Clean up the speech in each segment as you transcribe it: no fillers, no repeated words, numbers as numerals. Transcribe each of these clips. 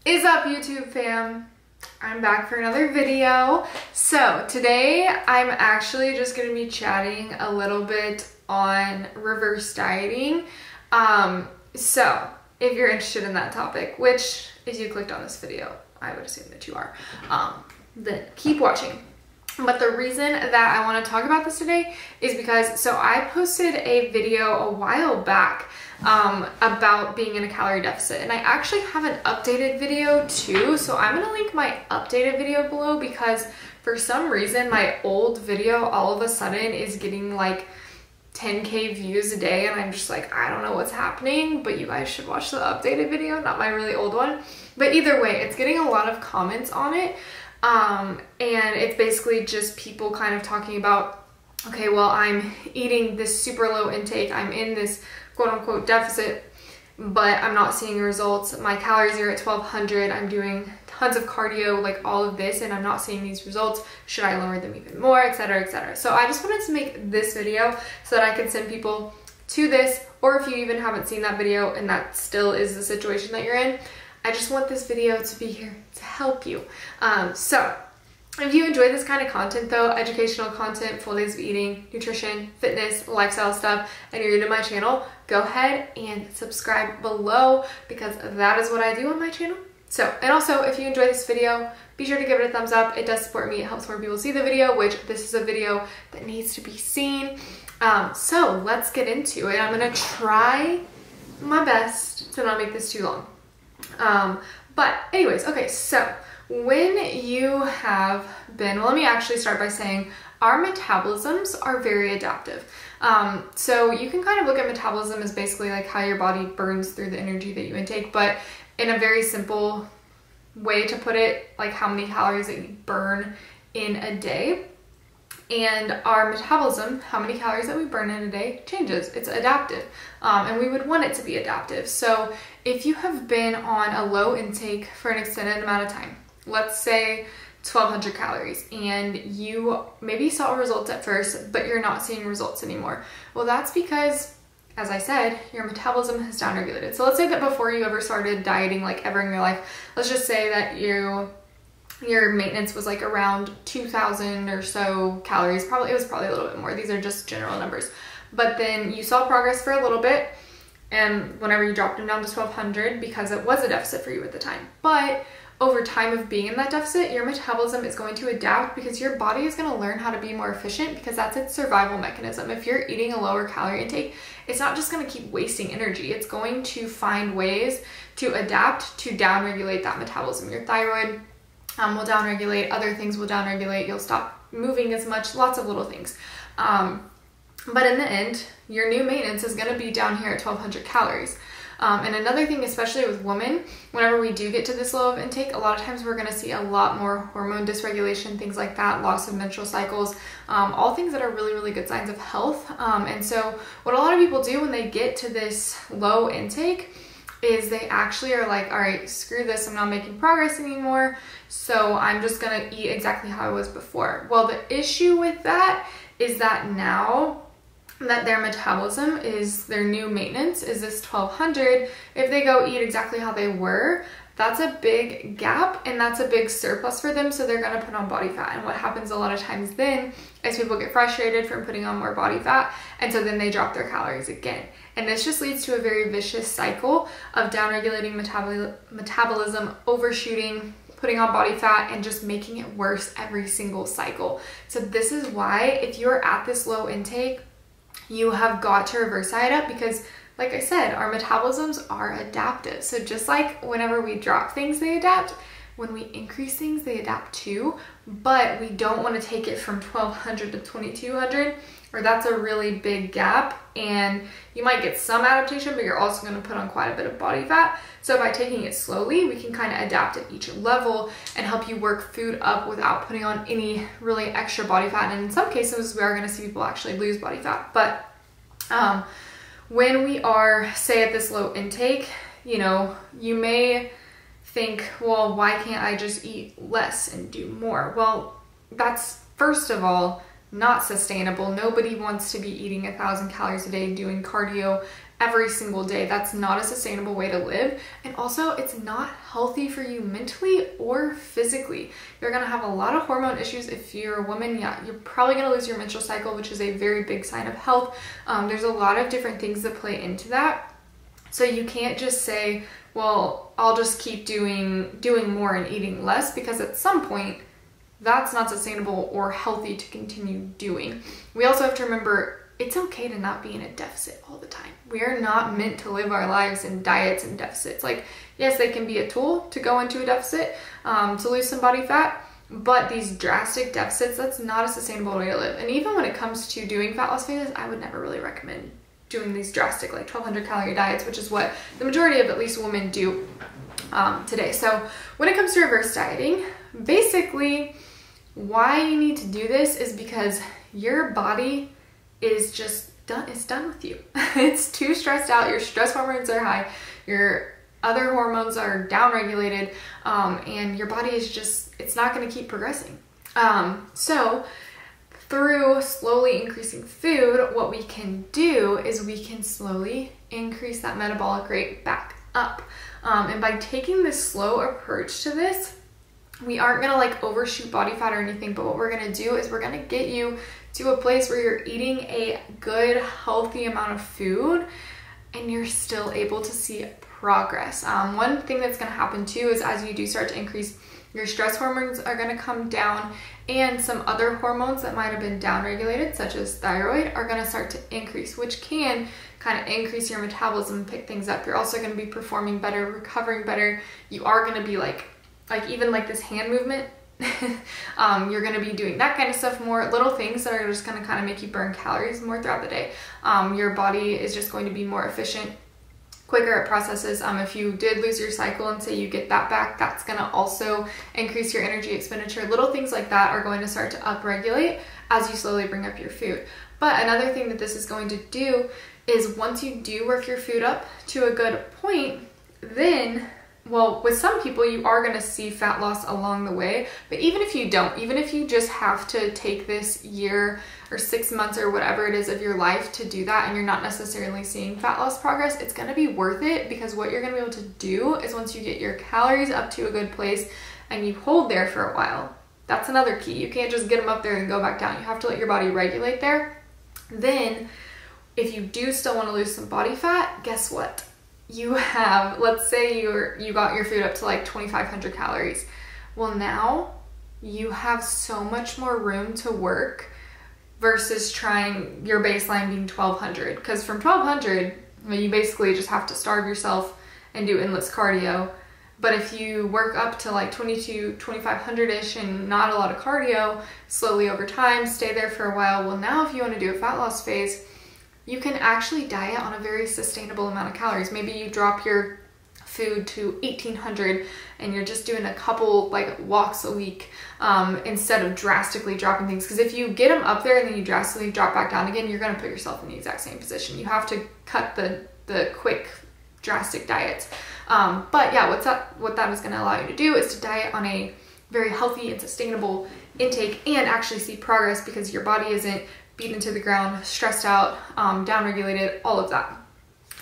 Is up, YouTube fam? I'm back for another video. So today I'm actually just going to be chatting a little bit on reverse dieting. So if you're interested in that topic, which if you clicked on this video, I would assume that you are, then keep watching. But the reason that I want to talk about this today is because, so I posted a video a while back about being in a calorie deficit, and I actually have an updated video too, so I'm going to link my updated video below because for some reason my old video all of a sudden is getting like 10K views a day, and I'm just like, I don't know what's happening, but you guys should watch the updated video, not my really old one. But either way, it's getting a lot of comments on it. And it's basically just people kind of talking about, okay, well, I'm eating this super low intake, I'm in this quote unquote deficit, but I'm not seeing results. My calories are at 1200, I'm doing tons of cardio, like all of this, and I'm not seeing these results. Should I lower them even more, etc., etc.? So I just wanted to make this video so that I can send people to this, or if you even haven't seen that video and that still is the situation that you're in, I just want this video to be here to help you. So if you enjoy this kind of content though, educational content, full days of eating, nutrition, fitness, lifestyle stuff, and you're new to my channel, go ahead and subscribe below because that is what I do on my channel. So, and also if you enjoy this video, be sure to give it a thumbs up. It does support me. It helps more people see the video, which this is a video that needs to be seen. So let's get into it. I'm going to try my best to not make this too long. But anyways, okay, so when you have been, well, let me actually start by saying our metabolisms are very adaptive. So you can kind of look at metabolism as basically like how your body burns through the energy that you intake, but in a very simple way to put it, like how many calories that you burn in a day. And our metabolism, how many calories that we burn in a day, changes. It's adaptive, and we would want it to be adaptive. So if you have been on a low intake for an extended amount of time, let's say 1200 calories, and you maybe saw results at first, but you're not seeing results anymore. Well, that's because, as I said, your metabolism has downregulated. So let's say that before you ever started dieting, like ever in your life, let's just say that your maintenance was like around 2000 or so calories. It was probably a little bit more. These are just general numbers. But then you saw progress for a little bit, and whenever you dropped them down to 1200 because it was a deficit for you at the time. But over time of being in that deficit, your metabolism is going to adapt because your body is going to learn how to be more efficient because that's its survival mechanism. If you're eating a lower calorie intake, it's not just going to keep wasting energy. It's going to find ways to adapt to downregulate that metabolism. Your thyroid will downregulate, other things will downregulate, you'll stop moving as much, lots of little things. But in the end, your new maintenance is going to be down here at 1200 calories. And another thing, especially with women, whenever we do get to this low of intake, a lot of times we're going to see a lot more hormone dysregulation, things like that, loss of menstrual cycles, all things that are really, really good signs of health. And so what a lot of people do when they get to this low intake is they actually are like, all right, screw this, I'm not making progress anymore, so I'm just gonna eat exactly how I was before. Well, the issue with that is that now that their metabolism is, their new maintenance is this 1200, if they go eat exactly how they were, that's a big gap and that's a big surplus for them, so they're gonna put on body fat. And what happens a lot of times then is people get frustrated from putting on more body fat, and so then they drop their calories again. And this just leads to a very vicious cycle of downregulating metabolism, overshooting, putting on body fat, and just making it worse every single cycle. So this is why if you're at this low intake, you have got to reverse diet up because, like I said, our metabolisms are adaptive. So just like whenever we drop things, they adapt. When we increase things, they adapt too. But we don't want to take it from 1200 to 2200, or that's a really big gap. And you might get some adaptation, but you're also going to put on quite a bit of body fat. So by taking it slowly, we can kind of adapt at each level and help you work food up without putting on any really extra body fat. And in some cases, we are going to see people actually lose body fat. But when we are, say, at this low intake, you know, you may think, well, why can't I just eat less and do more? Well, that's, first of all, not sustainable. Nobody wants to be eating 1000 calories a day, doing cardio every single day. That's not a sustainable way to live. And also, it's not healthy for you mentally or physically. You're gonna have a lot of hormone issues. If you're a woman, yeah, you're probably gonna lose your menstrual cycle, which is a very big sign of health. There's a lot of different things that play into that. So you can't just say, well, I'll just keep doing more and eating less, because at some point, that's not sustainable or healthy to continue doing. We also have to remember, it's okay to not be in a deficit all the time. We are not meant to live our lives in diets and deficits. Like, yes, they can be a tool to go into a deficit, to lose some body fat, but these drastic deficits, that's not a sustainable way to live. And even when it comes to doing fat loss phases, I would never really recommend doing these drastic, like 1,200 calorie diets, which is what the majority of at least women do today. So when it comes to reverse dieting, basically why you need to do this is because your body is just done. It's done with you. It's too stressed out. Your stress hormones are high. Your other hormones are downregulated, and your body is just, it's not going to keep progressing. So through slowly increasing food, what we can do is we can slowly increase that metabolic rate back up. And by taking this slow approach to this, we aren't gonna like overshoot body fat or anything, but what we're gonna do is we're gonna get you to a place where you're eating a good, healthy amount of food and you're still able to see progress. One thing that's gonna happen too is as you do start to increase, your stress hormones are gonna come down, and some other hormones that might have been downregulated, such as thyroid, are gonna start to increase, which can kind of increase your metabolism and pick things up. You're also gonna be performing better, recovering better. You are gonna be like even like this hand movement, you're gonna be doing that kind of stuff more, little things that are just gonna kind of make you burn calories more throughout the day. Your body is just going to be more efficient, quicker at processes. If you did lose your cycle and say you get that back, that's gonna also increase your energy expenditure. Little things like that are going to start to upregulate as you slowly bring up your food. But another thing that this is going to do is once you do work your food up to a good point, then, well, with some people, you are going to see fat loss along the way. But even if you don't, even if you just have to take this year or 6 months or whatever it is of your life to do that, and you're not necessarily seeing fat loss progress, it's going to be worth it, because what you're going to be able to do is once you get your calories up to a good place and you hold there for a while, that's another key. You can't just get them up there and go back down. You have to let your body regulate there. Then if you do still want to lose some body fat, guess what? You have, let's say you got your food up to like 2,500 calories. Well, now you have so much more room to work versus trying your baseline being 1,200. Because from 1,200, well, you basically just have to starve yourself and do endless cardio. But if you work up to like 2,500-ish and not a lot of cardio, slowly over time, stay there for a while. Well, now if you want to do a fat loss phase, you can actually diet on a very sustainable amount of calories. Maybe you drop your food to 1,800 and you're just doing a couple like walks a week instead of drastically dropping things. Because if you get them up there and then you drastically drop back down again, you're going to put yourself in the exact same position. You have to cut the quick, drastic diets. But yeah, what that is going to allow you to do is to diet on a very healthy and sustainable intake and actually see progress, because your body isn't beaten to the ground, stressed out, downregulated, all of that.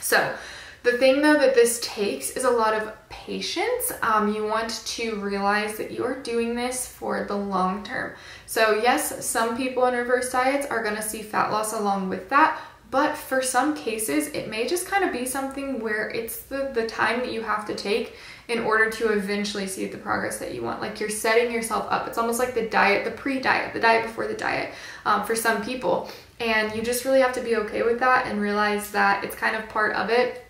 So the thing though that this takes is a lot of patience. You want to realize that you are doing this for the long term. So yes, some people in reverse diets are going to see fat loss along with that, but for some cases, it may just kind of be something where it's the time that you have to take in order to eventually see the progress that you want. Like you're setting yourself up. It's almost like the diet, the pre-diet, the diet before the diet for some people. And you just really have to be okay with that and realize that it's kind of part of it,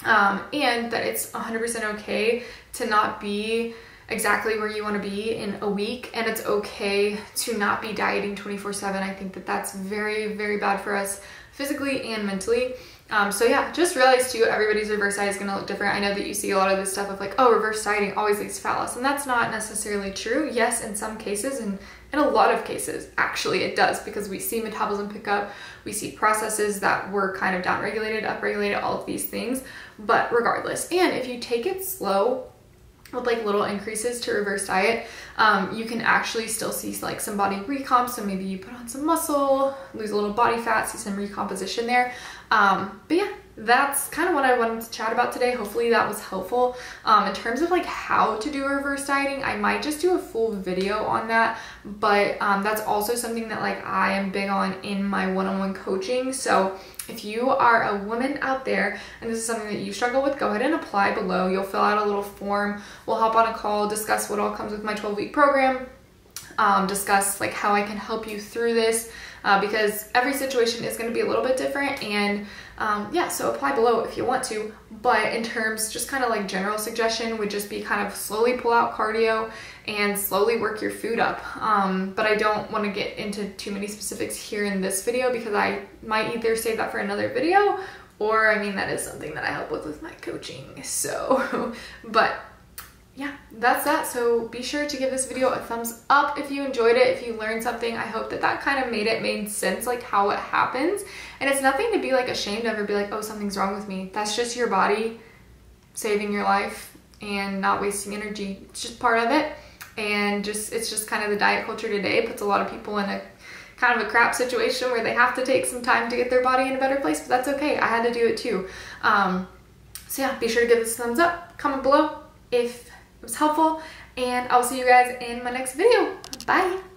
and that it's 100% okay to not be exactly where you want to be in a week, and it's okay to not be dieting 24/7. I think that that's very, very bad for us physically and mentally. So yeah, just realize too, everybody's reverse diet is going to look different. I know that you see a lot of this stuff of like, oh, reverse dieting always leads to fat loss, and that's not necessarily true. Yes, in some cases, and in a lot of cases, actually it does, because we see metabolism pick up, we see processes that were kind of downregulated, upregulated, all of these things, but regardless. And if you take it slow, with like little increases to reverse diet, you can actually still see like some body recomp. So maybe you put on some muscle, lose a little body fat, see some recomposition there. But yeah, that's kind of what I wanted to chat about today. Hopefully that was helpful. In terms of like how to do reverse dieting, I might just do a full video on that, but that's also something that like I am big on in my one-on-one coaching. So if you are a woman out there and this is something that you struggle with, go ahead and apply below. You'll fill out a little form. We'll hop on a call, discuss what all comes with my 12-week program, discuss like how I can help you through this, because every situation is going to be a little bit different. And yeah, so apply below if you want to. But in terms, just kind of like general suggestion would just be kind of slowly pull out cardio and slowly work your food up. But I don't want to get into too many specifics here in this video because I might either save that for another video, or I mean, that is something that I help with my coaching. So, but yeah, that's that. So be sure to give this video a thumbs up if you enjoyed it, if you learned something. I hope that that kind of made sense, like how it happens. And it's nothing to be like ashamed of or be like, oh, something's wrong with me. That's just your body saving your life and not wasting energy. It's just part of it. And it's just kind of the diet culture today. It puts a lot of people in a kind of a crap situation where they have to take some time to get their body in a better place, but that's okay. I had to do it too. So yeah, be sure to give this a thumbs up, comment below if it was helpful, and I'll see you guys in my next video. Bye.